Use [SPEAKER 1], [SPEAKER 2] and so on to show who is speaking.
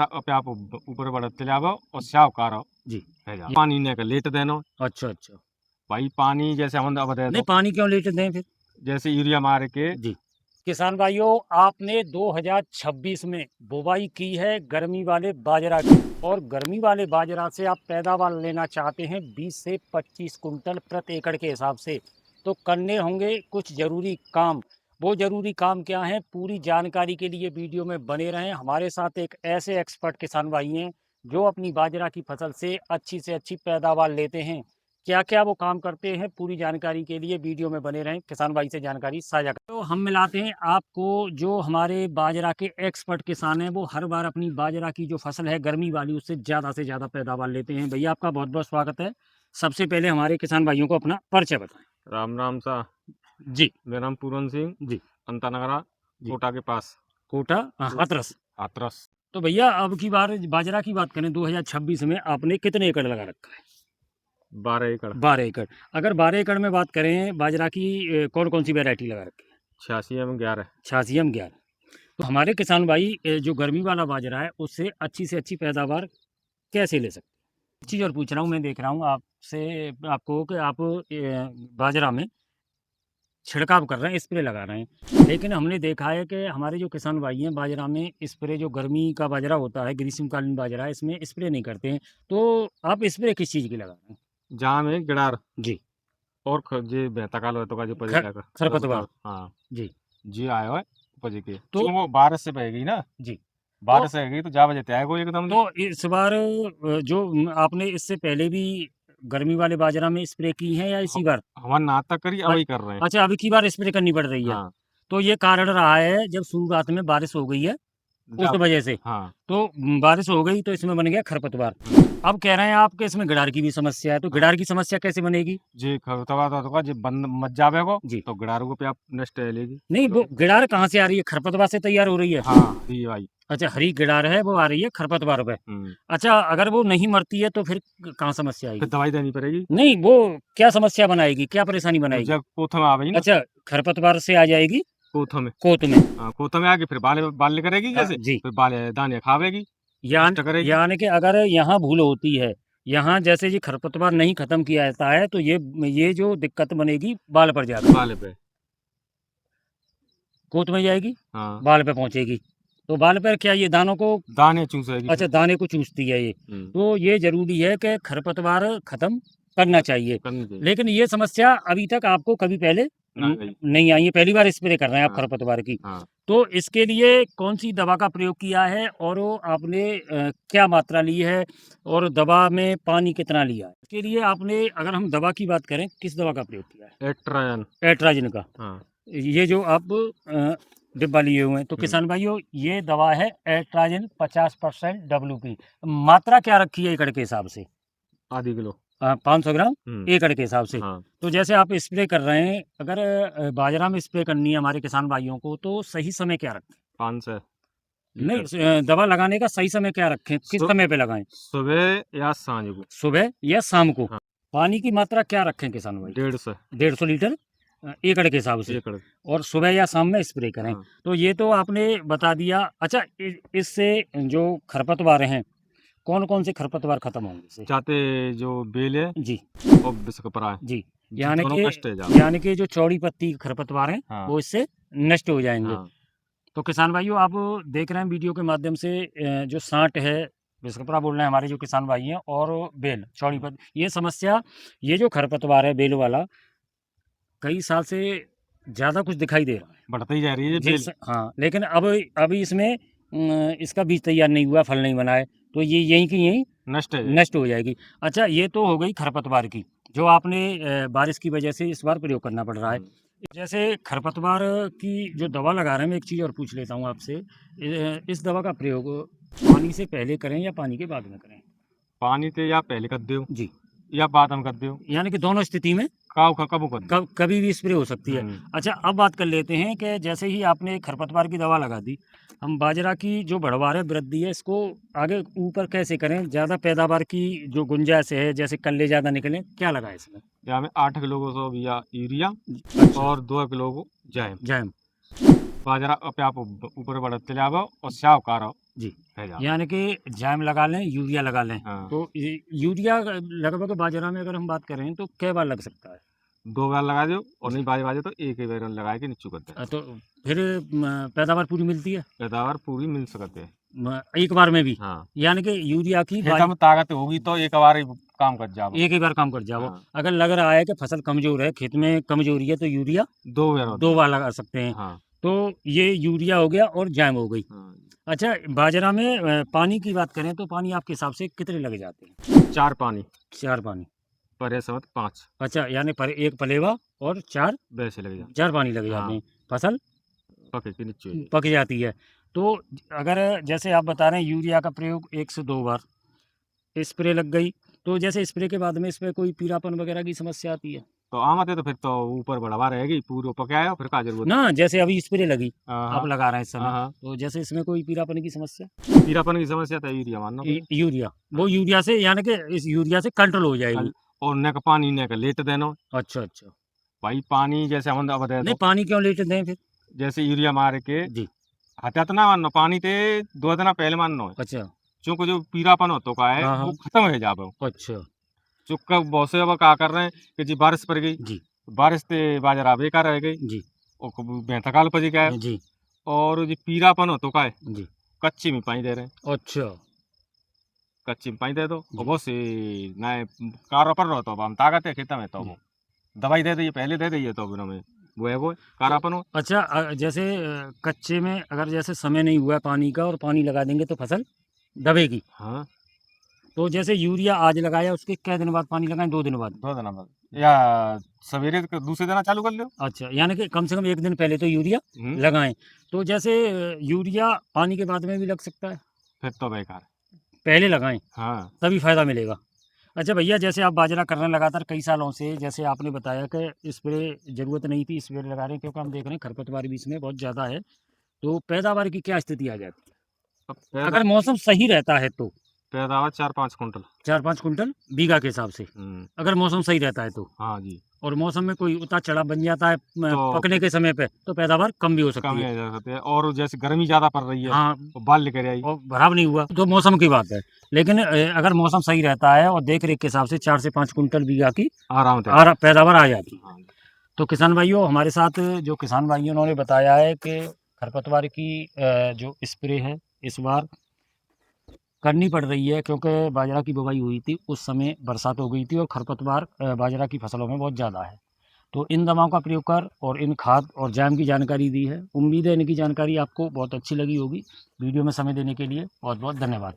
[SPEAKER 1] पे आप ऊपर बढ़ते जाओ और साहूकार
[SPEAKER 2] जी
[SPEAKER 1] है जा पानी ने का लेट देना।
[SPEAKER 2] अच्छा अच्छा।
[SPEAKER 1] भाई पानी जैसे हम अब दे
[SPEAKER 2] नहीं
[SPEAKER 1] दो
[SPEAKER 2] पानी क्यों लेट दें फिर?
[SPEAKER 1] जैसे यूरिया मार के।
[SPEAKER 2] जी किसान भाइयों, आपने 2026 में बुवाई की है गर्मी वाले बाजरा की, और गर्मी वाले बाजरा से आप पैदावार लेना चाहते हैं 20 से 25 कुंटल प्रति एकड़ के हिसाब से, तो करने होंगे कुछ ज़रूरी काम। वो ज़रूरी काम क्या हैं, पूरी जानकारी के लिए वीडियो में बने रहें। हमारे साथ एक ऐसे एक्सपर्ट किसान भाई हैं जो अपनी बाजरा की फसल से अच्छी पैदावार लेते हैं। क्या क्या वो काम करते हैं, पूरी जानकारी के लिए वीडियो में बने रहें, किसान भाई से जानकारी साझा करें। तो हम मिलाते हैं आपको जो हमारे बाजरा के एक्सपर्ट किसान हैं, वो हर बार अपनी बाजरा की जो फसल है गर्मी वाली उससे से ज़्यादा पैदावार लेते हैं। भैया आपका बहुत बहुत स्वागत है। सबसे पहले हमारे किसान भाइयों को अपना परिचय बताएं।
[SPEAKER 1] राम राम सा
[SPEAKER 2] जी
[SPEAKER 1] मेरा नाम पूरन सिंह
[SPEAKER 2] जी
[SPEAKER 1] अंतानगरा
[SPEAKER 2] जी
[SPEAKER 1] कोटा के पास
[SPEAKER 2] कोटा हाथरस।
[SPEAKER 1] हाथरस।
[SPEAKER 2] तो भैया अब की बार बाजरा की बात करें 2026 में आपने कितने एकड़ लगा रखा है?
[SPEAKER 1] 12 एकड़
[SPEAKER 2] 12 एकड़। अगर 12 एकड़ में बात करें बाजरा की कौन कौन सी वैरायटी लगा रखी है?
[SPEAKER 1] 86 M 11।
[SPEAKER 2] 86 M 11। तो हमारे किसान भाई जो गर्मी वाला बाजरा है उससे अच्छी पैदावार कैसे ले सकते हैं? एक चीज़ और पूछ रहा हूँ, मैं देख रहा हूँ आपसे आपको कि आप बाजरा में छिड़काव कर रहे हैं, स्प्रे लगा रहे हैं, लेकिन हमने देखा है कि हमारे जो किसान भाई हैं बाजरा में स्प्रे, जो गर्मी का बाजरा होता है ग्रीष्मकालीन बाजरा है, इसमें स्प्रे नहीं करते हैं। तो आप स्प्रे किस चीज़ की लगा रहे हैं?
[SPEAKER 1] जहाँ में गिडार
[SPEAKER 2] जी
[SPEAKER 1] और जे बेहता काल तो का जो पजे का
[SPEAKER 2] खरपतवार।
[SPEAKER 1] हाँ
[SPEAKER 2] जी
[SPEAKER 1] जी आयो है पजे के
[SPEAKER 2] तो
[SPEAKER 1] क्यों वो बारिश से बहेगी ना।
[SPEAKER 2] जी तो
[SPEAKER 1] बारिश रहेगी तो जा बजे आएगो एकदम।
[SPEAKER 2] तो इस बार जो आपने इससे पहले भी गर्मी वाले बाजरा में स्प्रे की है या इसी बार?
[SPEAKER 1] हमारा नाटक करी अभी कर रहे हैं।
[SPEAKER 2] अच्छा, अभी की बार स्प्रे करनी पड़ रही है।
[SPEAKER 1] हाँ
[SPEAKER 2] तो ये कारण रहा है जब शुरुआत में बारिश हो गई है उस वजह से।
[SPEAKER 1] हाँ
[SPEAKER 2] तो बारिश हो गई तो इसमें बन गया खरपतवार। अब कह रहे हैं आपके इसमें गिडार की भी समस्या है, तो गिडार की समस्या कैसे बनेगी?
[SPEAKER 1] जी खरतवा तो जी बंद मत जावे को
[SPEAKER 2] जी
[SPEAKER 1] तो गिडारू को पे आप नष्ट है लेगी।
[SPEAKER 2] नहीं, वो गिडार कहाँ से आ रही है? खरपतवार से तैयार हो रही है।
[SPEAKER 1] हाँ जी भाई।
[SPEAKER 2] अच्छा, हरी गिडार है वो आ रही है खरपतवार पे। अच्छा, अगर वो नहीं मरती है तो फिर कहाँ समस्या
[SPEAKER 1] फिर
[SPEAKER 2] आएगी?
[SPEAKER 1] दवाई देनी पड़ेगी।
[SPEAKER 2] नहीं, वो क्या समस्या बनाएगी, क्या परेशानी बनाएगी?
[SPEAKER 1] जब कोथम आ गई ना।
[SPEAKER 2] अच्छा, खरपतवार से आ जाएगी
[SPEAKER 1] कोथम में।
[SPEAKER 2] कोत में।
[SPEAKER 1] हाँ कोथम में आके फिर बाल बाल करेगी जैसे
[SPEAKER 2] जी
[SPEAKER 1] फिर बाल दाने खावेगी नष्ट करेगी।
[SPEAKER 2] यानी कि अगर यहाँ भूल होती है, यहाँ जैसे ये खरपतवार नहीं खत्म किया जाता है तो ये जो दिक्कत बनेगी बाल पर जाकर,
[SPEAKER 1] बाल पे।
[SPEAKER 2] कोत में जाएगी,
[SPEAKER 1] हाँ
[SPEAKER 2] बाल पे पहुंचेगी। तो बाल पर क्या ये दानों को?
[SPEAKER 1] दाने चूसेगी।
[SPEAKER 2] अच्छा, दाने को चूसती है ये। तो ये जरूरी है कि खरपतवार खत्म करना चाहिए। लेकिन ये समस्या अभी तक आपको कभी पहले नहीं आई है, पहली बार स्प्रे कर रहे हैं आप खरपतवार की। तो इसके लिए कौन सी दवा का प्रयोग किया है और वो आपने क्या मात्रा ली है और दवा में पानी कितना लिया है? इसके लिए आपने, अगर हम दवा की बात करें, किस दवा का प्रयोग किया है?
[SPEAKER 1] एट्राजन।
[SPEAKER 2] एट्राजिन का। ये जो आप डिब्बा लिए हुए हैं, तो किसान भाइयों ये दवा है एट्राजिन 50% WP। मात्रा क्या रखी है एकड़ के हिसाब से?
[SPEAKER 1] आधी किलो
[SPEAKER 2] 500 ग्राम एकड़ के हिसाब से। तो जैसे आप स्प्रे कर रहे हैं, अगर बाजरा में स्प्रे करनी है हमारे किसान भाइयों को, तो सही समय क्या रखें?
[SPEAKER 1] 500
[SPEAKER 2] नहीं, दवा लगाने का सही समय क्या रखें, किस समय पे लगाएं?
[SPEAKER 1] सुबह या सांझ को।
[SPEAKER 2] सुबह या शाम को। पानी की मात्रा क्या रखें किसान भाई? 150 लीटर एकड़ के हिसाब से, और सुबह या शाम में स्प्रे करें। तो ये तो आपने बता दिया। अच्छा, इससे जो खरपतवार हैं, कौन कौन से खरपतवार खत्म होंगे इससे?
[SPEAKER 1] चाहते जो बेल है
[SPEAKER 2] जी
[SPEAKER 1] और बिस्कपरा है
[SPEAKER 2] जी,
[SPEAKER 1] यानी
[SPEAKER 2] यानी कि जो चौड़ी पत्ती खरपतवार हैं वो इससे नष्ट हो जाएंगे। तो किसान भाइयों, आप देख रहे हैं वीडियो के माध्यम से जो सांट है, बिस्कपरा बोल रहे हैं हमारे जो किसान भाई हैं, और बेल चौड़ी पत्ती, ये समस्या, ये जो खरपतवार है बेल वाला, कई साल से ज़्यादा कुछ दिखाई दे रहा है,
[SPEAKER 1] बढ़ती ही जा रही है बेल।
[SPEAKER 2] हाँ, लेकिन अब अभी इसमें इसका बीज तैयार नहीं हुआ, फल नहीं बना है, तो ये यहीं की यहीं नष्ट हो जाएगी। अच्छा, ये तो हो गई खरपतवार की, जो आपने बारिश की वजह से इस बार प्रयोग करना पड़ रहा है। जैसे खरपतवार की जो दवा लगा रहे हैं, मैं एक चीज़ और पूछ लेता हूँ आपसे, इस दवा का प्रयोग पानी से पहले करें या पानी के बाद में करें?
[SPEAKER 1] पानी से या पहले कर दो
[SPEAKER 2] जी,
[SPEAKER 1] या बाद में कर दो,
[SPEAKER 2] यानी कि दोनों स्थिति में कभी भी स्प्रे हो सकती है। अच्छा, अब बात कर लेते हैं कि जैसे ही आपने खरपतवार की दवा लगा दी, हम बाजरा की जो बढ़वार है, वृद्धि है, इसको आगे ऊपर कैसे करें, ज़्यादा पैदावार की जो गुंजाइश है, जैसे कल्ले ज़्यादा निकलें, क्या लगाए इसमें?
[SPEAKER 1] या में 8 किलो को यूरिया और 2 किलो को जैम। बाजरा अपने आप ऊपर बढ़ते जाओ और स्याव कारो
[SPEAKER 2] जी।
[SPEAKER 1] है जाओ।
[SPEAKER 2] यानी कि जैम लगा लें, यूरिया लगा लें।
[SPEAKER 1] हाँ।
[SPEAKER 2] तो यूरिया लगभग बाजरा में अगर हम बात करें तो कै बार लग सकता है?
[SPEAKER 1] 2 बार लगा दो और
[SPEAKER 2] जी।
[SPEAKER 1] नहीं बाजे तो एक ही बार लगा के नीचू कर दे।
[SPEAKER 2] तो फिर पैदावार पूरी मिलती है?
[SPEAKER 1] पैदावार पूरी मिल सकते है।
[SPEAKER 2] एक बार में भी?
[SPEAKER 1] हाँ।
[SPEAKER 2] यानी कि यूरिया की
[SPEAKER 1] खेत में ताकत होगी तो एक बार ही काम कर जाओ।
[SPEAKER 2] एक ही बार काम कर जाओ।
[SPEAKER 1] हाँ।
[SPEAKER 2] अगर लग रहा है कि फसल कमजोर है, खेत में कमजोरी है, तो यूरिया
[SPEAKER 1] 2 बार
[SPEAKER 2] 2 बार लगा सकते हैं।
[SPEAKER 1] हाँ।
[SPEAKER 2] तो ये यूरिया हो गया और जैम हो गई।
[SPEAKER 1] हाँ।
[SPEAKER 2] अच्छा, बाजरा में पानी की बात करें तो पानी आपके हिसाब से कितने लग जाते हैं?
[SPEAKER 1] 4 पानी
[SPEAKER 2] 4 पानी।
[SPEAKER 1] पर समझ 5
[SPEAKER 2] अच्छा, यानी पर एक पलेवा और 4
[SPEAKER 1] वैसे लग जाए।
[SPEAKER 2] 4 पानी लग जाते
[SPEAKER 1] हाँ।
[SPEAKER 2] हैं। फसल
[SPEAKER 1] पके के नीचे
[SPEAKER 2] पक जाती है। तो अगर जैसे आप बता रहे हैं यूरिया का प्रयोग 1 से 2 बार, स्प्रे लग गई, तो जैसे स्प्रे के बाद में इसमें कोई पीलापन वगैरह की समस्या आती है?
[SPEAKER 1] तो आमत है तो फिर तो ऊपर बढ़ावा रहेगी पूरा पके आया फिर का जरूरत
[SPEAKER 2] ना, जैसे अभी स्प्रे लगी,
[SPEAKER 1] हाँ,
[SPEAKER 2] आप लगा रहे हैं इस समय,
[SPEAKER 1] हाँ।
[SPEAKER 2] तो जैसे इसमें कोई पीलापन की समस्या?
[SPEAKER 1] पीलापन की समस्या तो यूरिया मानना
[SPEAKER 2] यूरिया, वो यूरिया से यानी कि इस यूरिया से कंट्रोल हो जाएगी।
[SPEAKER 1] और ने का पानी ने का लेट देना।
[SPEAKER 2] अच्छा, अच्छा।
[SPEAKER 1] भाई पानी जैसे हम अब दे
[SPEAKER 2] नहीं,
[SPEAKER 1] दो
[SPEAKER 2] पानी क्यों लेट दें फिर?
[SPEAKER 1] जैसे यूरिया मार के
[SPEAKER 2] जी।
[SPEAKER 1] हटात ना मानना पानी ते 2 दिन पहले मानना है।
[SPEAKER 2] अच्छा।
[SPEAKER 1] चूंकि जो पीलापन होता का है
[SPEAKER 2] हाँ, हाँ।
[SPEAKER 1] वो खत्म हो जाए।
[SPEAKER 2] अच्छा।
[SPEAKER 1] चुका बहुत से अब क्या कर रहे हैं कि जी बारिश पड़ गई
[SPEAKER 2] जी।
[SPEAKER 1] बारिश से बाजरा बेकार रह गई
[SPEAKER 2] जी।
[SPEAKER 1] और बेंतकाल पजी गया
[SPEAKER 2] जी।
[SPEAKER 1] और जो पीलापन होता का है
[SPEAKER 2] जी।
[SPEAKER 1] कच्ची में पानी दे रहे हैं।
[SPEAKER 2] अच्छा।
[SPEAKER 1] कच्ची में पानी दे दो
[SPEAKER 2] जी।
[SPEAKER 1] और बहुत सी नए कारो पर रहो तो अब हम ताकत है खेत में तो
[SPEAKER 2] जी।
[SPEAKER 1] वो दवाई दे दीजिए पहले दे दीजिए तो अब हमें वो कारापन हो।
[SPEAKER 2] अच्छा, जैसे कच्चे में अगर जैसे समय नहीं हुआ है पानी का और पानी लगा देंगे तो फसल दबेगी।
[SPEAKER 1] हाँ।
[SPEAKER 2] तो जैसे यूरिया आज लगाया उसके कै दिन बाद पानी लगाएं? 2 दिन बाद?
[SPEAKER 1] 2 दिन बाद या सवेरे दूसरे दिन चालू कर लो।
[SPEAKER 2] अच्छा, यानी कि कम से कम 1 दिन पहले तो यूरिया लगाएं। तो जैसे यूरिया पानी के बाद में भी लग सकता है?
[SPEAKER 1] फिर तो बेकार
[SPEAKER 2] पहले लगाएं
[SPEAKER 1] हाँ।
[SPEAKER 2] तभी फायदा मिलेगा। अच्छा भैया, जैसे आप बाजरा कर रहे हैं लगातार कई सालों से, जैसे आपने बताया कि स्प्रे ज़रूरत नहीं थी, स्प्रे लगा रहे हैं क्योंकि हम देख रहे हैं खरपतवार भी इसमें बहुत ज़्यादा है। तो पैदावार की क्या स्थिति आ जाती है अगर मौसम सही रहता है तो?
[SPEAKER 1] पैदावार 4-5 कुंटल
[SPEAKER 2] 4-5 कुंटल बीघा के हिसाब से, अगर मौसम सही रहता है तो?
[SPEAKER 1] हाँ जी।
[SPEAKER 2] और मौसम में कोई उतार चढ़ाव बन जाता है
[SPEAKER 1] तो
[SPEAKER 2] पकने के समय पे, तो पैदावार कम भी हो सकती
[SPEAKER 1] कम
[SPEAKER 2] है।
[SPEAKER 1] ही जा सकते हैं और जैसे गर्मी ज्यादा पड़ रही है
[SPEAKER 2] हाँ,
[SPEAKER 1] तो बाल लेकर आई
[SPEAKER 2] और भराव नहीं हुआ तो मौसम की बात है। लेकिन अगर मौसम सही रहता है और देख रेख के हिसाब से 4 से 5 कुंटल बीघा की
[SPEAKER 1] आराम से
[SPEAKER 2] पैदावार आ जाती है।
[SPEAKER 1] हाँ।
[SPEAKER 2] तो किसान भाइयों, हमारे साथ जो किसान भाइयों उन्होंने बताया है कि खरपतवार की जो स्प्रे है इस बार करनी पड़ रही है क्योंकि बाजरा की बुवाई हुई थी उस समय बरसात हो गई थी और खरपतवार बाजरा की फसलों में बहुत ज़्यादा है। तो इन दवाओं का प्रयोग कर और इन खाद और जैम की जानकारी दी है। उम्मीद है इनकी जानकारी आपको बहुत अच्छी लगी होगी। वीडियो में समय देने के लिए बहुत बहुत धन्यवाद।